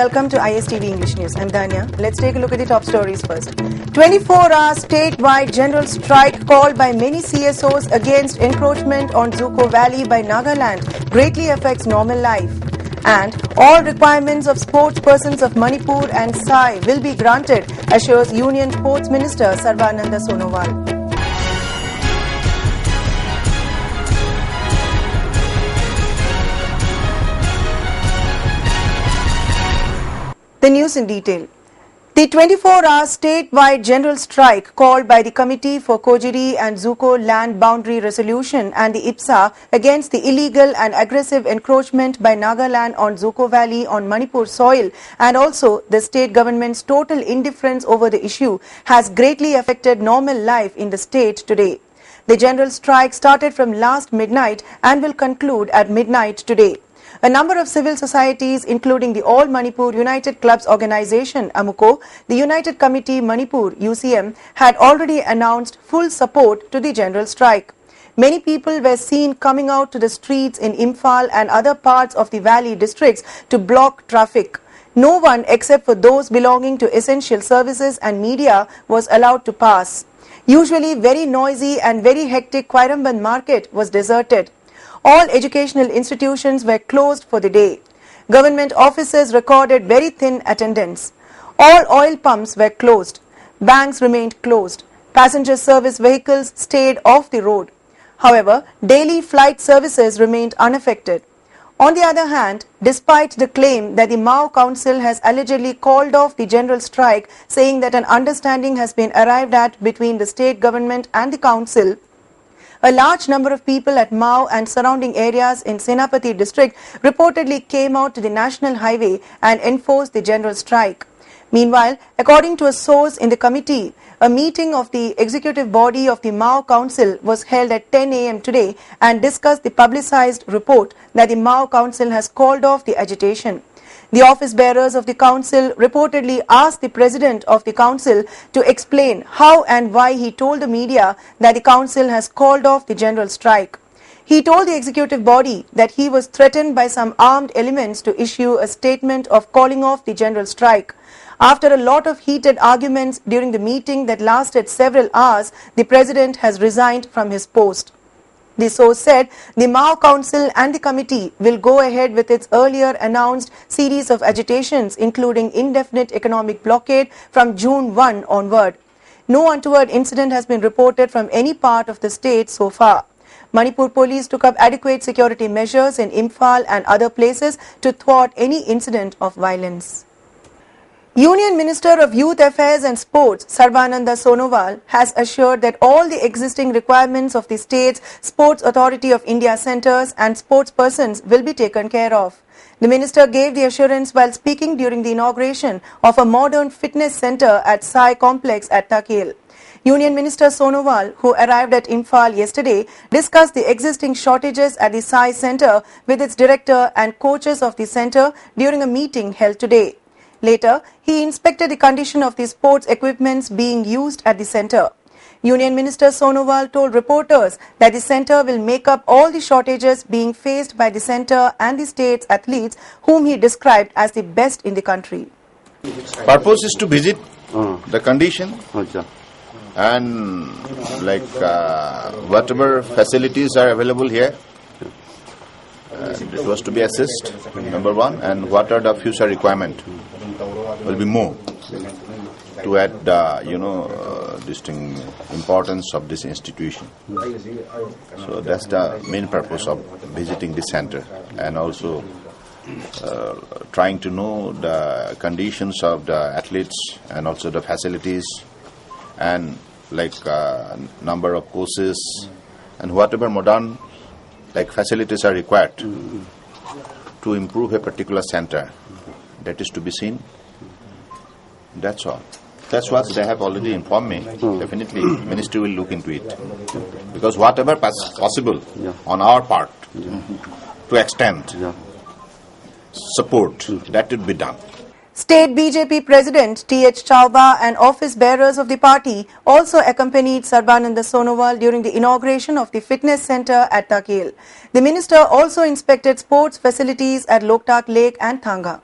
welcome to ISTV English News. I'm Danya. Let's take a look at the top stories first. 24-hour statewide general strike called by many CSOs against encroachment on Zuko Valley by Nagaland greatly affects normal life. And all requirements of sports persons of Manipur and Sai will be granted, assures Union Sports Minister Sarbananda Sonowal. The news in detail. The 24-hour statewide general strike called by the Committee for Kojiri and Zuko Land Boundary Resolution and the IPSA against the illegal and aggressive encroachment by Nagaland on Zuko Valley on Manipur soil and also the state government's total indifference over the issue has greatly affected normal life in the state today. The general strike started from last midnight and will conclude at midnight today. A number of civil societies, including the All Manipur United Clubs Organization, AMUCO, the United Committee Manipur, UCM, had already announced full support to the general strike. Many people were seen coming out to the streets in Imphal and other parts of the valley districts to block traffic. No one except for those belonging to essential services and media was allowed to pass. Usually very noisy and very hectic Kwairamban market was deserted. All educational institutions were closed for the day. Government offices recorded very thin attendance. All oil pumps were closed. Banks remained closed. Passenger service vehicles stayed off the road. However, daily flight services remained unaffected. On the other hand, despite the claim that the Mao Council has allegedly called off the general strike, saying that an understanding has been arrived at between the state government and the council, a large number of people at Mao and surrounding areas in Senapati district reportedly came out to the national highway and enforced the general strike. Meanwhile, according to a source in the committee, a meeting of the executive body of the Mao Council was held at 10 a.m. today and discussed the publicized report that the Mao Council has called off the agitation. The office bearers of the council reportedly asked the president of the council to explain how and why he told the media that the council has called off the general strike. He told the executive body that he was threatened by some armed elements to issue a statement of calling off the general strike. After a lot of heated arguments during the meeting that lasted several hours, the president has resigned from his post. The source said the Mao Council and the committee will go ahead with its earlier announced series of agitations, including indefinite economic blockade from June 1 onward. No untoward incident has been reported from any part of the state so far. Manipur police took up adequate security measures in Imphal and other places to thwart any incident of violence. Union Minister of Youth Affairs and Sports, Sarbananda Sonowal, has assured that all the existing requirements of the state's Sports Authority of India centres and sports persons will be taken care of. The minister gave the assurance while speaking during the inauguration of a modern fitness centre at Sai Complex at Takil. Union Minister Sonowal, who arrived at Imphal yesterday, discussed the existing shortages at the Sai Centre with its director and coaches of the centre during a meeting held today. Later, he inspected the condition of the sports equipments being used at the centre. Union Minister Sonowal told reporters that the centre will make up all the shortages being faced by the centre and the state's athletes, whom he described as the best in the country. Purpose is to visit the condition and whatever facilities are available here. It was to be assessed, number one, and what are the future requirement will be more to add, distinct importance of this institution. So that's the main purpose of visiting the center, and also trying to know the conditions of the athletes and also the facilities and number of courses and whatever modern facilities are required to improve a particular center. That is to be seen. That's all. That's what they have already informed me. Definitely, Ministry will look into it. Because whatever possible on our part to extend support, that would be done. State BJP President T.H. Chauba and office bearers of the party also accompanied Sarbananda Sonowal during the inauguration of the fitness centre at Takil. The minister also inspected sports facilities at Loktak Lake and Thanga.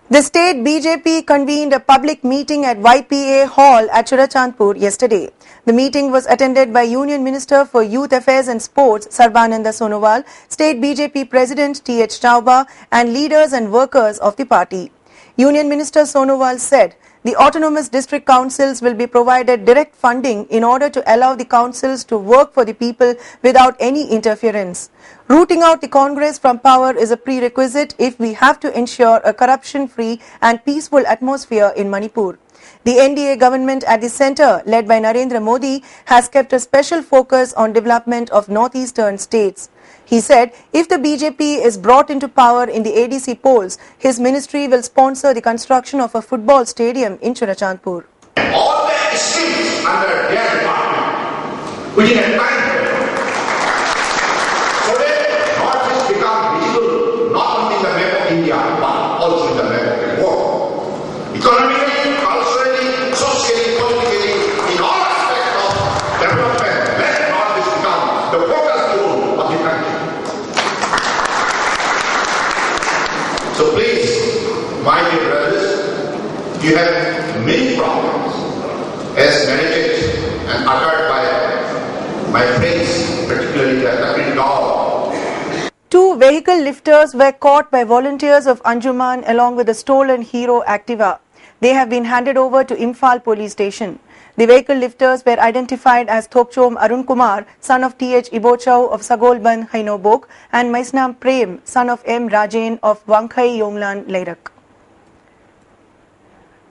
The state BJP convened a public meeting at YPA Hall at Churachandpur yesterday. The meeting was attended by Union Minister for Youth Affairs and Sports Sarbananda Sonowal, State BJP President T.H. Chauba and leaders and workers of the party. Union Minister Sonowal said the autonomous district councils will be provided direct funding in order to allow the councils to work for the people without any interference. Rooting out the Congress from power is a prerequisite if we have to ensure a corruption-free and peaceful atmosphere in Manipur. The NDA government at the centre, led by Narendra Modi, has kept a special focus on development of northeastern states. He said if the BJP is brought into power in the ADC polls, his ministry will sponsor the construction of a football stadium in Churachandpur. All the streets under their department within a time frame. Today, North has become visible not only in the map of India but also in the map of the world. Economically, culturally, socially, politically, in all aspects of development, let North has become the focus zone of the country. So please, my dear brothers, you have many problems as narrated and uttered by my friends, particularly the Takrin Gaur. 2 vehicle lifters were caught by volunteers of Anjuman along with a stolen Hero Activa. They have been handed over to Imphal police station. The vehicle lifters were identified as Thopchom Arun Kumar, son of T.H. Ibochau of Sagolban, Hainobok, and Maisnam Prem, son of M. Rajain of Wangkhai Yonglan, Leirak.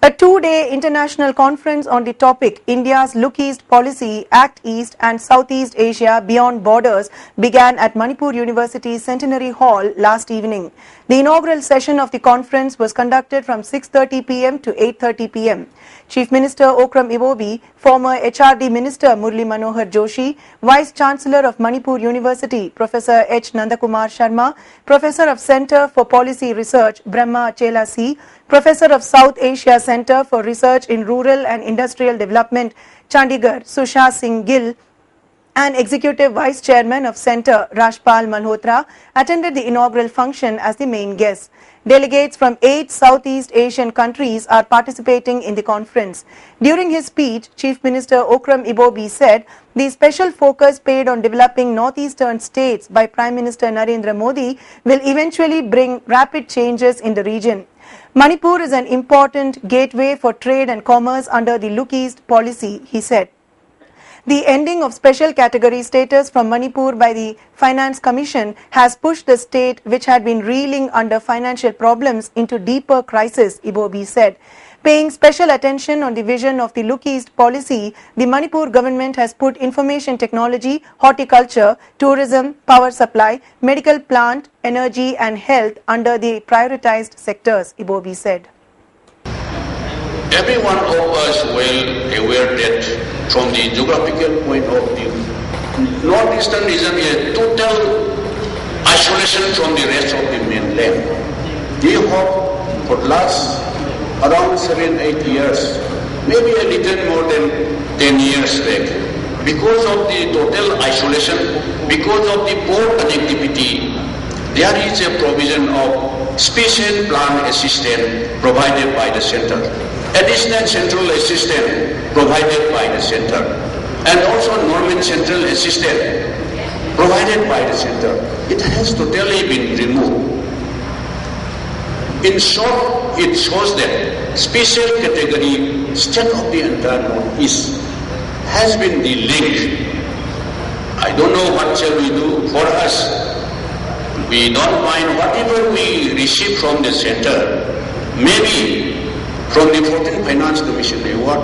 A 2-day international conference on the topic India's Look East Policy, Act East and Southeast Asia Beyond Borders began at Manipur University Centenary Hall last evening. The inaugural session of the conference was conducted from 6:30 p.m. to 8:30 p.m. Chief Minister Okram Ibobi, former HRD Minister Murli Manohar Joshi, Vice Chancellor of Manipur University Professor H. Nandakumar Sharma, Professor of Centre for Policy Research Brahma Chela C, Professor of South Asia Centre for Research in Rural and Industrial Development Chandigarh Susha Singh Gill, and Executive Vice Chairman of Centre Rajpal Malhotra attended the inaugural function as the main guest. Delegates from 8 Southeast Asian countries are participating in the conference. During his speech, Chief Minister Okram Ibobi said the special focus paid on developing northeastern states by Prime Minister Narendra Modi will eventually bring rapid changes in the region. Manipur is an important gateway for trade and commerce under the Look East policy, he said. The ending of special category status from Manipur by the Finance Commission has pushed the state, which had been reeling under financial problems, into deeper crisis, Ibobi said. Paying special attention on the vision of the Look East policy, the Manipur government has put information technology, horticulture, tourism, power supply, medical plant, energy and health under the prioritized sectors, Ibobi said. Every one of us well aware that from the geographical point of view, northeastern region is total isolation from the rest of the mainland. We have for the last around 7-8 years, maybe a little more than 10 years back, because of the total isolation, because of the poor connectivity, there is a provision of special plan assistance provided by the center. Additional central assistance provided by the center, and also normal central assistance provided by the center. It has totally been removed. In short, it shows that special category state of the entire Northeast has been the link. I don't know what shall we do. For us, we don't mind whatever we receive from the center. Maybe from the 14th Finance Commission award,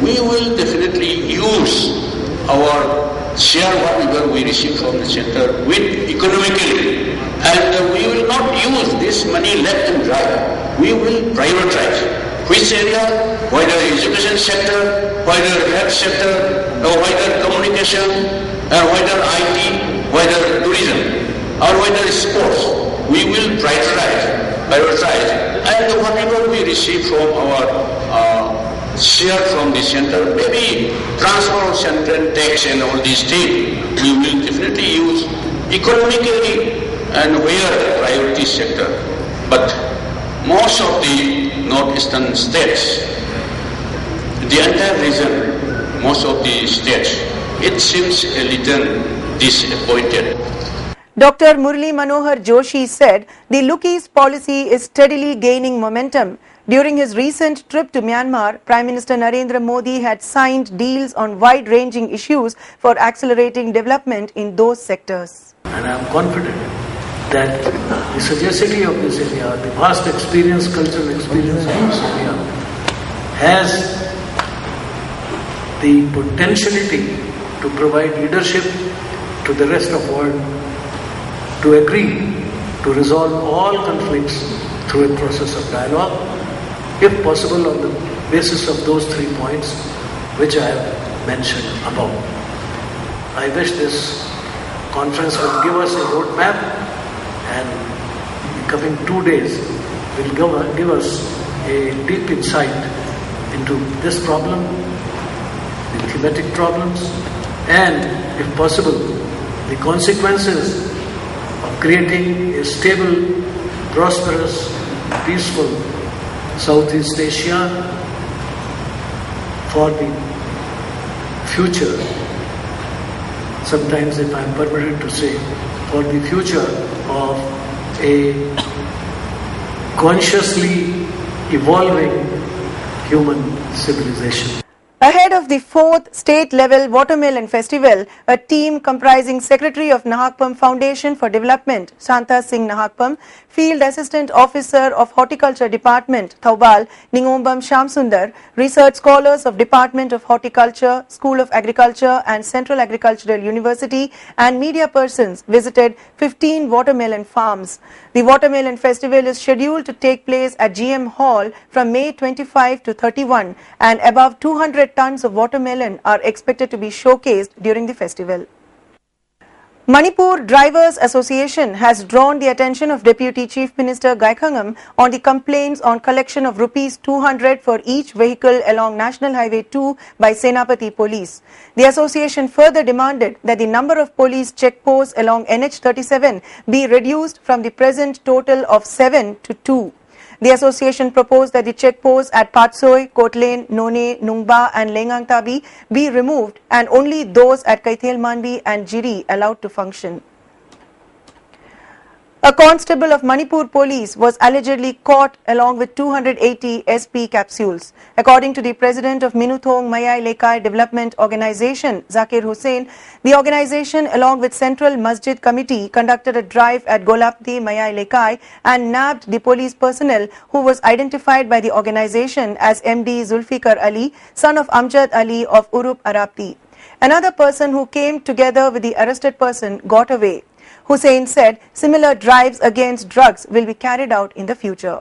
we will definitely use our share whatever we receive from the center with economically, and we will not use this money left and right. We will privatize. Which area? Whether education sector, whether health sector, or whether communication, or whether IT, whether tourism, or whether sports. We will privatize, and whatever we receive from our share from the center, maybe transfer of central tax and all these things, we will definitely use economically and where priority sector. But most of the northeastern states, the entire region, most of the states, it seems a little disappointed. Dr. Murli Manohar Joshi said the Look East policy is steadily gaining momentum. During his recent trip to Myanmar, Prime Minister Narendra Modi had signed deals on wide-ranging issues for accelerating development in those sectors. And I am confident that the sagacity of this area, the vast experience, cultural experience of this area, has the potentiality to provide leadership to the rest of the world, to agree to resolve all conflicts through a process of dialogue, if possible on the basis of those 3 points which I have mentioned above. I wish this conference will give us a roadmap, and in the coming 2 days will give us a deep insight into this problem, the thematic problems, and if possible the consequences of creating a stable, prosperous, peaceful Southeast Asia for the future. Sometimes, if I am permitted to say, for the future of a consciously evolving human civilization. Ahead of the 4th state-level Watermelon Festival, a team comprising Secretary of Nahakpam Foundation for Development, Shanta Singh Nahakpam, Field Assistant Officer of Horticulture Department, Thoubal, Ningombam Shamsundar, research scholars of Department of Horticulture, School of Agriculture and Central Agricultural University, and media persons visited 15 watermelon farms. The Watermelon Festival is scheduled to take place at GM Hall from May 25 to 31, and above 200 tons of watermelon are expected to be showcased during the festival. Manipur Drivers Association has drawn the attention of Deputy Chief Minister Gaikhangam on the complaints on collection of rupees 200 for each vehicle along National Highway 2 by Senapati Police. The association further demanded that the number of police checkposts along NH37 be reduced from the present total of 7 to 2. The association proposed that the checkposts at Patsoi, Kotlen, None, Nungba and Lengangtabi be removed and only those at Kaithel Manbi and Jiri allowed to function. A constable of Manipur Police was allegedly caught along with 280 SP capsules. According to the president of Minuthong Mayai Lekai Development Organization, Zakir Hussain, the organization along with Central Masjid Committee conducted a drive at Golapti Mayai Lekai and nabbed the police personnel who was identified by the organization as MD Zulfikar Ali, son of Amjad Ali of Urup Arapti. Another person who came together with the arrested person got away. Hussain said similar drives against drugs will be carried out in the future.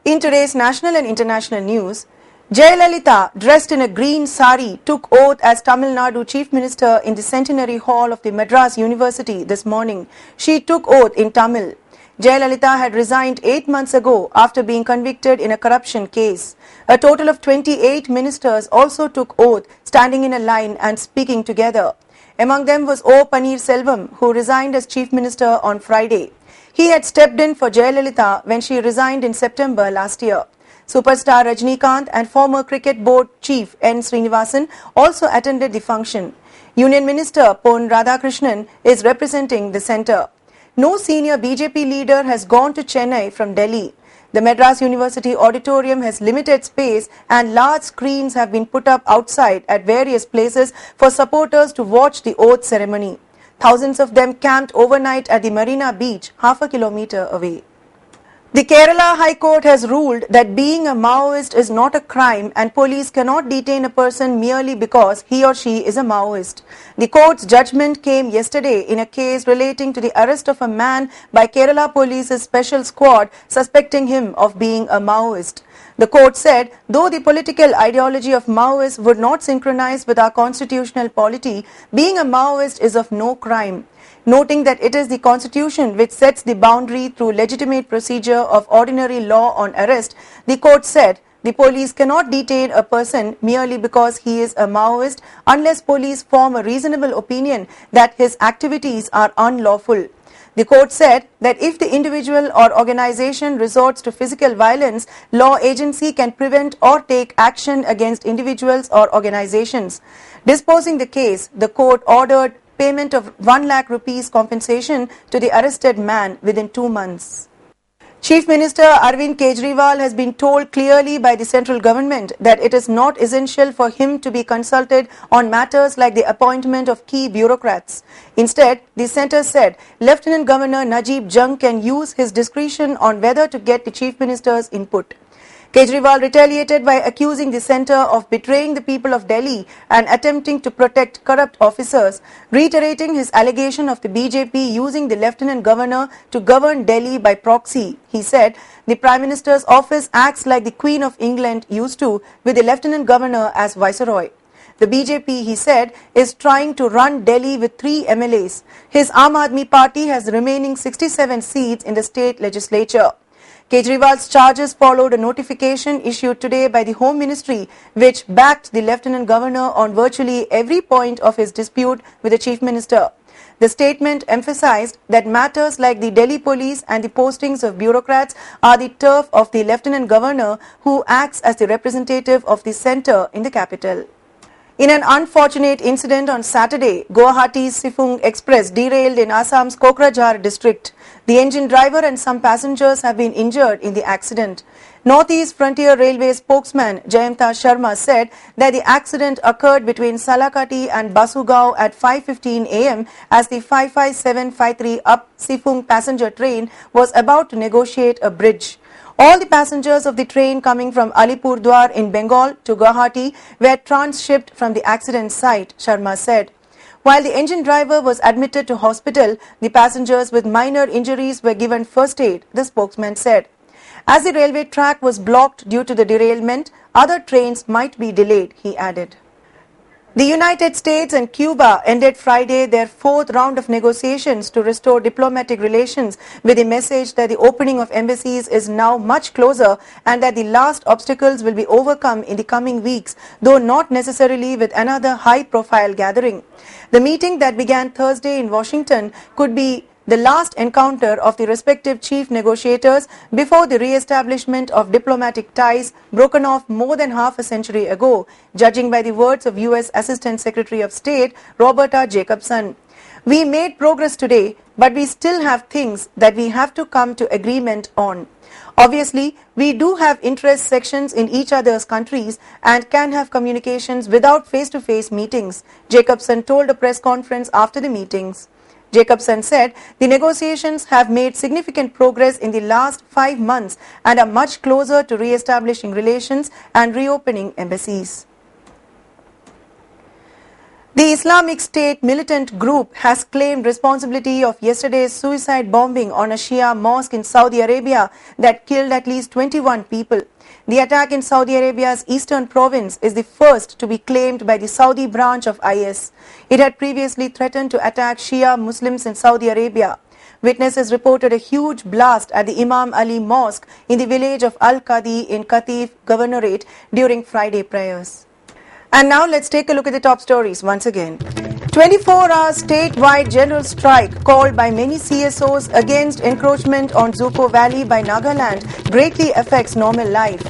In today's national and international news, Jayalalitha, dressed in a green sari, took oath as Tamil Nadu Chief Minister in the Centenary Hall of the Madras University this morning. She took oath in Tamil. Jayalalitha had resigned 8 months ago after being convicted in a corruption case. A total of 28 ministers also took oath, standing in a line and speaking together. Among them was O. Paneerselvam, who resigned as Chief Minister on Friday. He had stepped in for Jayalalitha when she resigned in September last year. Superstar Rajnikant and former Cricket Board Chief N. Srinivasan also attended the function. Union Minister Pon Radhakrishnan is representing the centre. No senior BJP leader has gone to Chennai from Delhi. The Madras University auditorium has limited space and large screens have been put up outside at various places for supporters to watch the oath ceremony. Thousands of them camped overnight at the Marina Beach, half a kilometre away. The Kerala High Court has ruled that being a Maoist is not a crime and police cannot detain a person merely because he or she is a Maoist. The court's judgment came yesterday in a case relating to the arrest of a man by Kerala Police's special squad suspecting him of being a Maoist. The court said, though the political ideology of Maoists would not synchronize with our constitutional polity, being a Maoist is of no crime. Noting that it is the Constitution which sets the boundary through legitimate procedure of ordinary law on arrest, the court said the police cannot detain a person merely because he is a Maoist unless police form a reasonable opinion that his activities are unlawful. The court said that if the individual or organization resorts to physical violence, law agency can prevent or take action against individuals or organizations. Disposing the case, the court ordered payment of 1 lakh rupees compensation to the arrested man within 2 months. Chief Minister Arvind Kejriwal has been told clearly by the central government that it is not essential for him to be consulted on matters like the appointment of key bureaucrats. Instead, the centre said Lieutenant Governor Najib Jung can use his discretion on whether to get the Chief Minister's input. Kejriwal retaliated by accusing the centre of betraying the people of Delhi and attempting to protect corrupt officers, reiterating his allegation of the BJP using the Lieutenant Governor to govern Delhi by proxy. He said the Prime Minister's office acts like the Queen of England used to, with the Lieutenant Governor as Viceroy. The BJP, he said, is trying to run Delhi with 3 MLAs. His Aam Aadmi Party has remaining 67 seats in the state legislature. Kejriwal's charges followed a notification issued today by the Home Ministry which backed the Lieutenant Governor on virtually every point of his dispute with the Chief Minister. The statement emphasized that matters like the Delhi police and the postings of bureaucrats are the turf of the Lieutenant Governor, who acts as the representative of the centre in the capital. In an unfortunate incident on Saturday, Guwahati's Sifung Express derailed in Assam's Kokrajhar district. The engine driver and some passengers have been injured in the accident. Northeast Frontier Railway spokesman Jayanta Sharma said that the accident occurred between Salakati and Basugao at 5:15 am as the 55753 up Sifung passenger train was about to negotiate a bridge. All the passengers of the train coming from Alipurdwar in Bengal to Guwahati were transshipped from the accident site, Sharma said. While the engine driver was admitted to hospital, the passengers with minor injuries were given first aid, the spokesman said. As the railway track was blocked due to the derailment, other trains might be delayed, he added. The United States and Cuba ended Friday their 4th round of negotiations to restore diplomatic relations with the message that the opening of embassies is now much closer and that the last obstacles will be overcome in the coming weeks, though not necessarily with another high-profile gathering. The meeting that began Thursday in Washington could be the last encounter of the respective chief negotiators before the re-establishment of diplomatic ties broken off more than half a century ago, judging by the words of U.S. Assistant Secretary of State Roberta Jacobson. We made progress today, but we still have things that we have to come to agreement on. Obviously, we do have interest sections in each other's countries and can have communications without face-to-face meetings, Jacobson told a press conference after the meetings. Jacobson said the negotiations have made significant progress in the last 5 months and are much closer to re-establishing relations and reopening embassies. The Islamic State militant group has claimed responsibility of yesterday's suicide bombing on a Shia mosque in Saudi Arabia that killed at least 21 people. The attack in Saudi Arabia's eastern province is the first to be claimed by the Saudi branch of IS. It had previously threatened to attack Shia Muslims in Saudi Arabia. Witnesses reported a huge blast at the Imam Ali Mosque in the village of Al-Qadi in Qatif Governorate during Friday prayers. And now let's take a look at the top stories once again. 24-hour statewide general strike called by many CSOs against encroachment on Zuko Valley by Nagaland greatly affects normal life.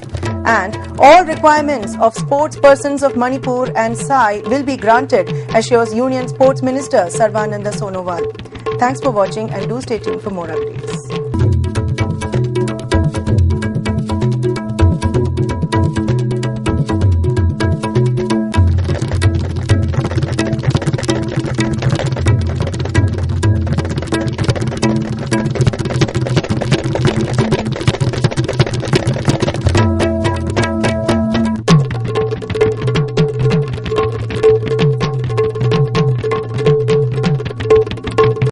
And all requirements of sports persons of Manipur and Sai will be granted, assures Union Sports Minister Sarbananda Sonowal. Thanks for watching and do stay tuned for more updates.